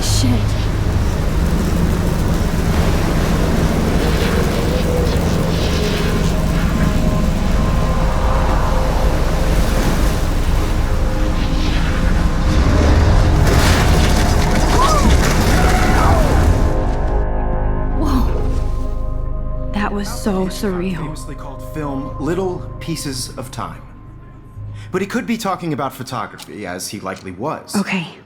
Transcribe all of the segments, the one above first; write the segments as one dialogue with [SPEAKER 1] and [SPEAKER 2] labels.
[SPEAKER 1] shit.
[SPEAKER 2] That was so surreal.
[SPEAKER 3] Famously called film Little Pieces of Time. But he could be talking about photography, as he likely was.
[SPEAKER 2] Okay,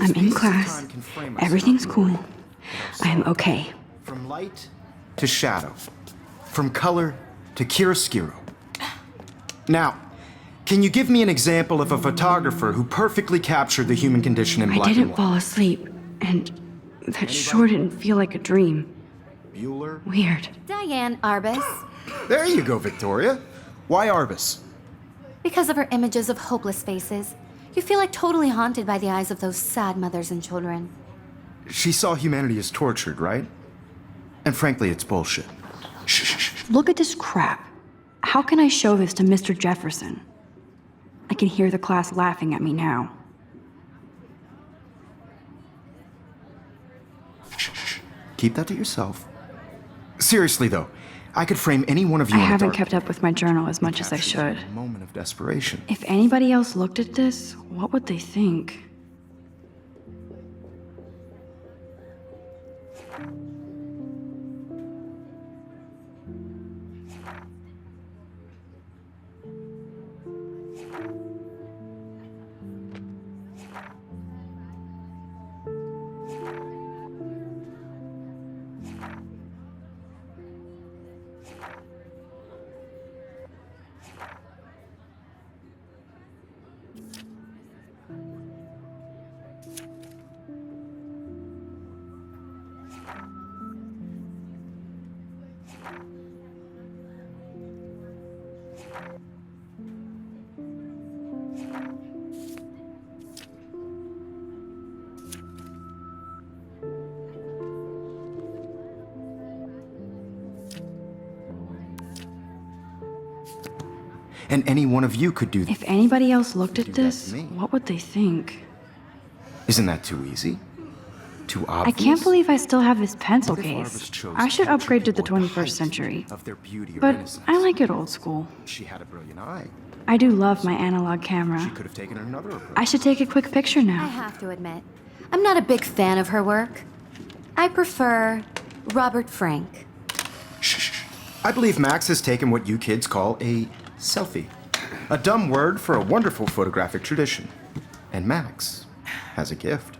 [SPEAKER 2] I'm in class. Everything's cool. I'm okay.
[SPEAKER 3] From light to shadow. From color to chiaroscuro. Now, can you give me an example of a photographer who perfectly captured the human condition in black
[SPEAKER 2] I
[SPEAKER 3] and
[SPEAKER 2] didn't
[SPEAKER 3] white?
[SPEAKER 2] fall asleep, and that sure didn't feel like a dream.
[SPEAKER 3] Bueller?
[SPEAKER 2] Weird.
[SPEAKER 4] Diane Arbus.
[SPEAKER 3] There you go, Victoria. Why Arbus?
[SPEAKER 4] Because of her images of hopeless faces, you feel like totally haunted by the eyes of those sad mothers and children.
[SPEAKER 3] She saw humanity as tortured, right? And frankly, it's bullshit. Shh.
[SPEAKER 2] Look at this crap. How can I show this to Mr. Jefferson? I can hear the class laughing at me now.
[SPEAKER 3] Shh. Keep that to yourself. Seriously, though, I could frame any one of you
[SPEAKER 2] I
[SPEAKER 3] in a
[SPEAKER 2] haven't
[SPEAKER 3] dark
[SPEAKER 2] kept up with my journal as much as I
[SPEAKER 3] capture you
[SPEAKER 2] should.
[SPEAKER 3] in a moment of desperation.
[SPEAKER 2] If anybody else looked at this, what would they think?
[SPEAKER 3] And any one of you could do that.
[SPEAKER 2] If anybody else looked at
[SPEAKER 3] Do that to
[SPEAKER 2] this,
[SPEAKER 3] me.
[SPEAKER 2] what would they think?
[SPEAKER 3] Isn't that too easy? Too
[SPEAKER 2] I
[SPEAKER 3] obvious?
[SPEAKER 2] can't believe I still have this pencil
[SPEAKER 3] What if
[SPEAKER 2] case.
[SPEAKER 3] artists chose
[SPEAKER 2] I should
[SPEAKER 3] capture
[SPEAKER 2] upgrade to the
[SPEAKER 3] people at
[SPEAKER 2] 21st
[SPEAKER 3] height
[SPEAKER 2] century.
[SPEAKER 3] of their beauty or
[SPEAKER 2] But
[SPEAKER 3] innocence?
[SPEAKER 2] I like it old school.
[SPEAKER 3] She had a brilliant eye.
[SPEAKER 2] I do love my analog
[SPEAKER 3] She
[SPEAKER 2] camera.
[SPEAKER 3] could have taken another approach.
[SPEAKER 2] I should take a quick picture
[SPEAKER 4] I
[SPEAKER 2] now.
[SPEAKER 4] have to admit, I'm not a big fan of her work. I prefer Robert Frank.
[SPEAKER 3] Shh. I believe Max has taken what you kids call a selfie. A dumb word for a wonderful photographic tradition. And Max has a gift.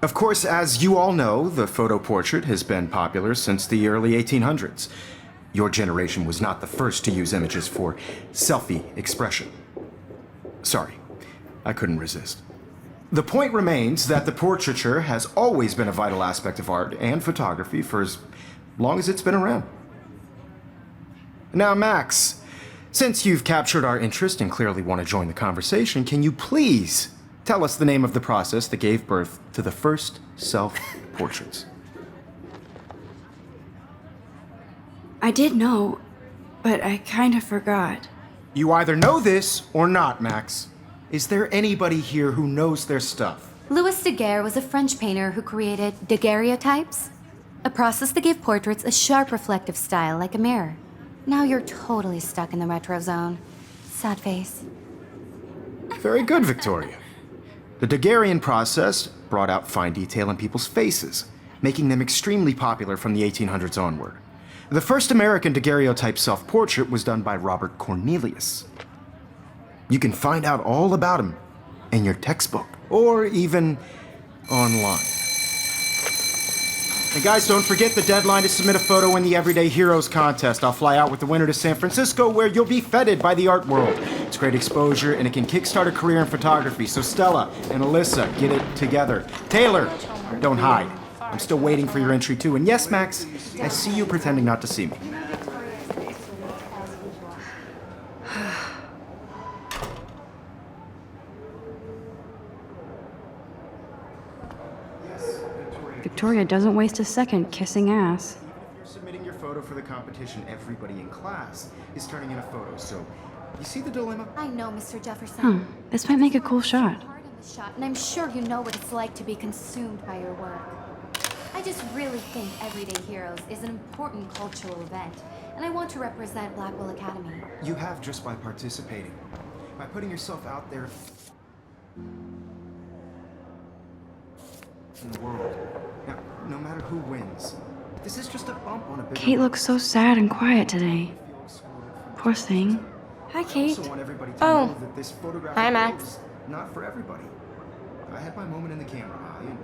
[SPEAKER 3] Of course, as you all know, the photo portrait has been popular since the early 1800s. Your generation was not the first to use images for selfie expression. Sorry, I couldn't resist. The point remains that the portraiture has always been a vital aspect of art and photography for as long as it's been around. Now, Max, since you've captured our interest and clearly want to join the conversation, can you please tell us the name of the process that gave birth to the first self-portraits?
[SPEAKER 2] I did know, but I kind of forgot.
[SPEAKER 3] You either know this or not, Max. Is there anybody here who knows their stuff?
[SPEAKER 4] Louis Daguerre was a French painter who created daguerreotypes, a process that gave portraits a sharp reflective style like a mirror. Now you're totally stuck in the retro zone. Sad face.
[SPEAKER 3] Very good, Victoria. The Daguerrean process brought out fine detail in people's faces, making them extremely popular from the 1800s onward. The first American daguerreotype self-portrait was done by Robert Cornelius. You can find out all about him in your textbook, or even online. And guys, don't forget the deadline to submit a photo in the Everyday Heroes contest. I'll fly out with the winner to San Francisco, where you'll be feted by the art world. It's great exposure, and it can kickstart a career in photography. So Stella and Alyssa, get it together. Taylor, don't hide. I'm still waiting for your entry too. And yes, Max, I see you pretending not to see me.
[SPEAKER 2] Victoria doesn't waste a second kissing ass.
[SPEAKER 3] Even if you're submitting your photo for the competition, everybody in class is turning in a photo. So, you see the dilemma?
[SPEAKER 4] I know, Mr. Jefferson.
[SPEAKER 2] This might make a cool shot.
[SPEAKER 4] Hard in the shot, and I'm sure you know what it's like to be consumed by your work. I just really think Everyday Heroes is an important cultural event, and I want to represent Blackwell Academy.
[SPEAKER 3] You have just by participating, by putting yourself out there in the world. Now, no matter who wins, this is just a bump on a big.
[SPEAKER 2] Kate looks so sad and quiet today. Poor thing. Hi,
[SPEAKER 3] I
[SPEAKER 2] Kate.
[SPEAKER 3] also want everybody to
[SPEAKER 1] Oh.
[SPEAKER 3] know that this photographic
[SPEAKER 1] Hi,
[SPEAKER 3] world
[SPEAKER 1] Max.
[SPEAKER 3] is not for everybody. I had my moment in the camera eye, and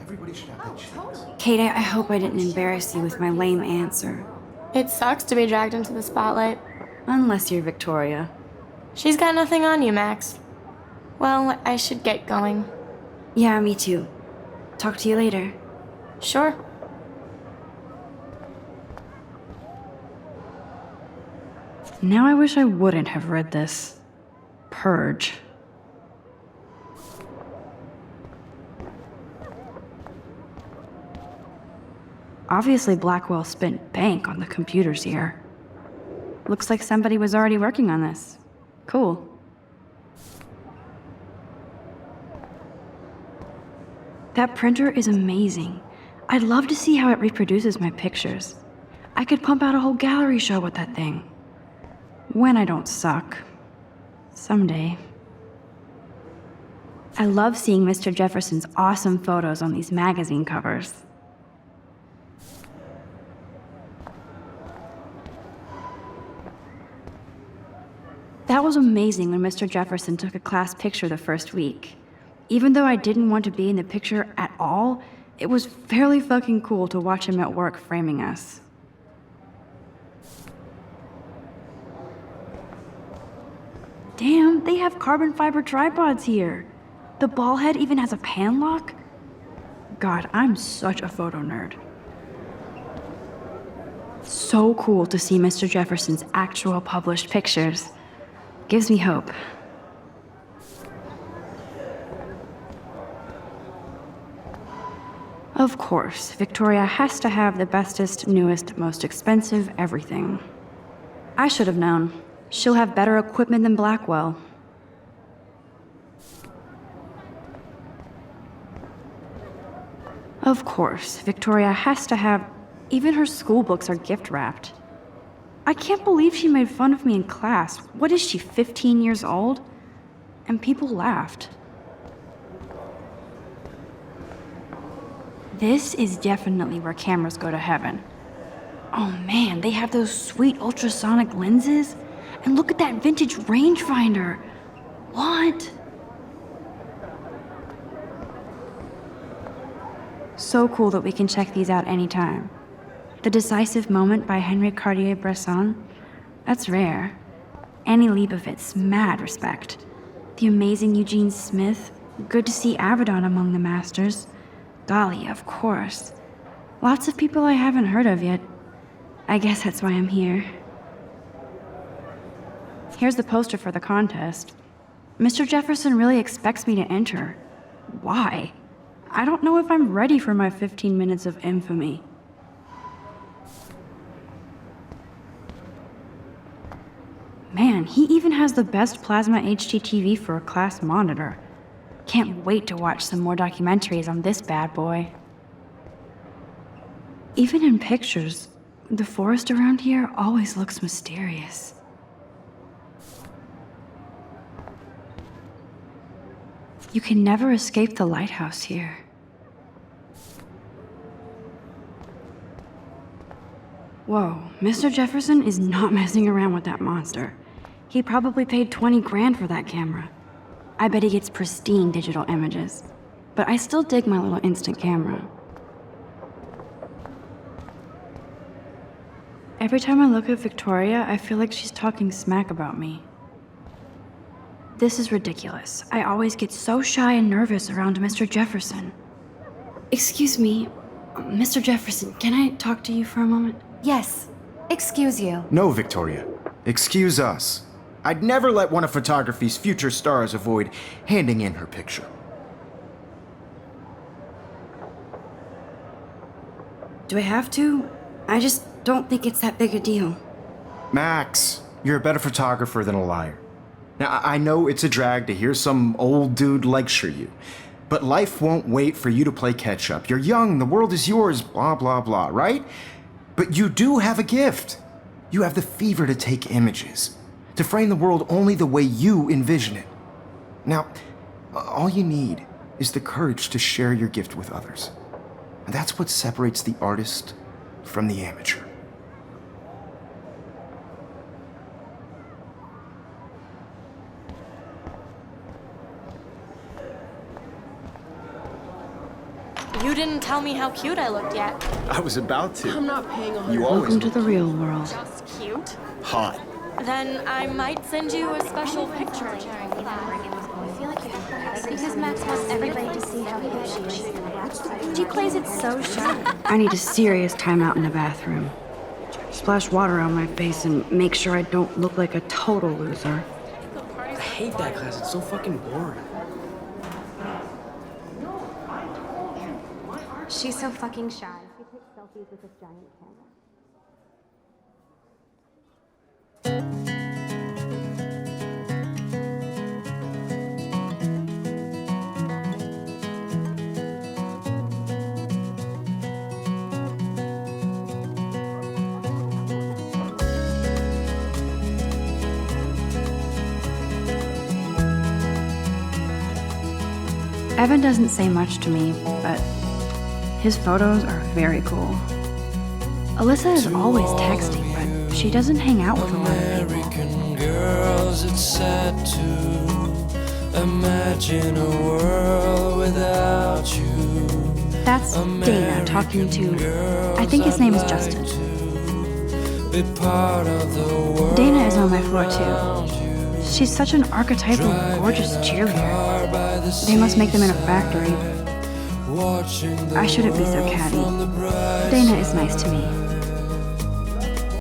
[SPEAKER 3] everybody should have that chance.
[SPEAKER 2] Kate, I hope I didn't embarrass you with my lame answer.
[SPEAKER 1] It sucks to be dragged into the spotlight.
[SPEAKER 2] Unless you're Victoria.
[SPEAKER 1] She's got nothing on you, Max. Well, I should get going.
[SPEAKER 2] Yeah, me too. Talk to you later.
[SPEAKER 1] Sure.
[SPEAKER 2] Now I wish I wouldn't have read this. Purge. Obviously, Blackwell spent bank on the computers here. Looks like somebody was already working on this. Cool. That printer is amazing. I'd love to see how it reproduces my pictures. I could pump out a whole gallery show with that thing. When I don't suck. Someday. I love seeing Mr. Jefferson's awesome photos on these magazine covers. That was amazing when Mr. Jefferson took a class picture the first week. Even though I didn't want to be in the picture at all, it was fairly fucking cool to watch him at work framing us. Damn, they have carbon fiber tripods here. The ball head even has a pan lock. God, I'm such a photo nerd. So cool to see Mr. Jefferson's actual published pictures. Gives me hope. Of course, Victoria has to have the bestest, newest, most expensive everything. I should have known. She'll have better equipment than Blackwell. Of course, Victoria has to have... Even her school books are gift-wrapped. I can't believe she made fun of me in class. What is she, 15 years old? And people laughed. This is definitely where cameras go to heaven. Oh man, they have those sweet ultrasonic lenses. And look at that vintage rangefinder. What? So cool that we can check these out anytime. The Decisive Moment by Henry Cartier-Bresson, that's rare. Annie Leibovitz, mad respect. The amazing Eugene Smith, good to see Avedon among the masters. Dali, of course. Lots of people I haven't heard of yet. I guess that's why I'm here. Here's the poster for the contest. Mr. Jefferson really expects me to enter. Why? I don't know if I'm ready for my 15 minutes of infamy. Man, he even has the best plasma HDTV for a class monitor. Can't wait to watch some more documentaries on this bad boy. Even in pictures, the forest around here always looks mysterious. You can never escape the lighthouse here. Whoa, Mr. Jefferson is not messing around with that monster. He probably paid 20 grand for that camera. I bet he gets pristine digital images. But I still dig my little instant camera. Every time I look at Victoria, I feel like she's talking smack about me. This is ridiculous. I always get so shy and nervous around Mr. Jefferson. Excuse me, Mr. Jefferson, can I talk to you for a moment?
[SPEAKER 4] Yes. Excuse you.
[SPEAKER 3] No, Victoria. Excuse us. I'd never let one of photography's future stars avoid handing in her picture.
[SPEAKER 2] Do I have to? I just don't think it's that big a deal.
[SPEAKER 3] Max, you're a better photographer than a liar. Now, I know it's a drag to hear some old dude lecture you, but life won't wait for you to play catch-up. You're young, the world is yours, blah, blah, blah, right? But you do have a gift. You have the fever to take images, to frame the world only the way you envision it. Now, all you need is the courage to share your gift with others. And that's what separates the artist from the amateur.
[SPEAKER 1] You didn't tell me how cute I looked yet.
[SPEAKER 3] I was about to.
[SPEAKER 5] I'm not paying on
[SPEAKER 3] You
[SPEAKER 5] her.
[SPEAKER 3] always
[SPEAKER 2] Welcome to the real world.
[SPEAKER 1] Just cute?
[SPEAKER 3] hot.
[SPEAKER 1] Then I might send you a special picture.
[SPEAKER 6] Because Max wants everybody to see how cute she is. She plays it so shy.
[SPEAKER 2] I need a serious timeout in the bathroom. Splash water on my face and make sure I don't look like a total loser.
[SPEAKER 5] I hate that class. It's so fucking boring.
[SPEAKER 6] She's so fucking shy. She takes selfies with this giant camera.
[SPEAKER 2] Evan doesn't say much to me, but his photos are very cool. Alyssa is always texting, but she doesn't hang out with a lot of people.
[SPEAKER 7] American girls, it's sad to imagine a world without you.
[SPEAKER 2] That's Dana talking to, I think his name is Justin.
[SPEAKER 7] Be part of the world.
[SPEAKER 2] Dana is on my floor too. She's such an archetypal, gorgeous cheerleader. They must make them in a factory. I shouldn't be so catty. Dana is nice to me.